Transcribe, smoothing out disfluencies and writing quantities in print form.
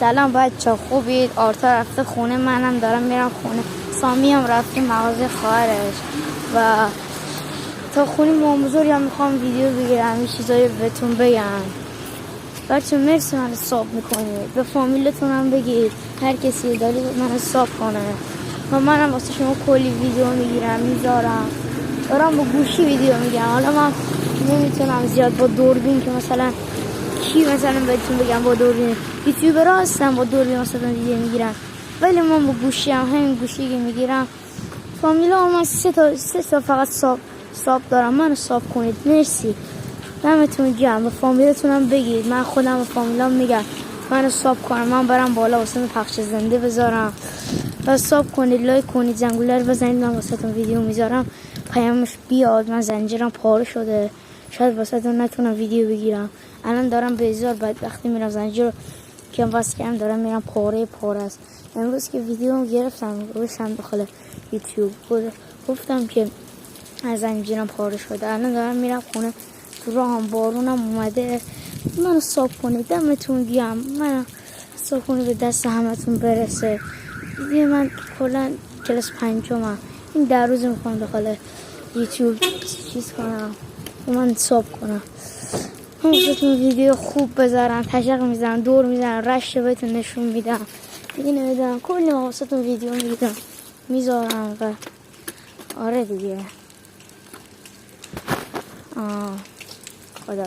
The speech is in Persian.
سلام بچه خوبید؟ آرتا رفته خونه، منم دارم میرم خونه. سامی هم رفته مغازه خواهرش و تا خونه مام بزرگ هم میخوام ویدیو بگیرم، یه چیزایی بهتون بگم. بچه مرسی من حساب میکنید، به فامیلتون هم بگید هر کسی داری من حساب کنه و منم واسه شما کلی ویدیو میگیرم میذارم، دارم با گوشی ویدیو میگیرم. حالا من نمیتونم زیاد با دوربین که مثلا مثلا بهتون بگم با دوربین یوتیوبرها هستن با دوربین مثلا ویدیو میگیرن، ولی من با گوشی هم همین گوشی که میگیرم. فامیلا من سه تا فقط ساب دارم، منو ساب کنید مرسی، دمتون گرم. به فامیلتونم بگید، من خودم به فامیلام میگم منو ساب کنم، من برم بالا واسه پخش زنده بذارم و ساب کنید، لایک کنید، زنگوله رو بزنید، من واسهتون ویدیو میذارم پیامش بیاد. من زنجیرم پاره شده، شاید واسهتون نتونم ویدیو بگیرم، الان دارم به ازار بدبختی میرم زنجیر رو که واسه کردم دارم میرم پاره است. امروز که ویدیو گرفتم روشم داخل یوتیوب گفتم که از زنجیرم پاره شده، الان دارم میرم خونه، تو راهم بارونم اومده. منو ساب کنید، دمتون گرم، منو ساب کنید به دست همتون برسه. دیگه من کلا کلاس 5 این 10 روز میخوام داخل یوتیوب چیز کنم، من ساب کنم، همونستون ویدیو خوب بذارم، تشق میزنم، دور میزنم، رشته بهتون نشون میدم، دیگه نمیدونم کلی واسهتون ویدیو میذارم و آره دیگه. خدا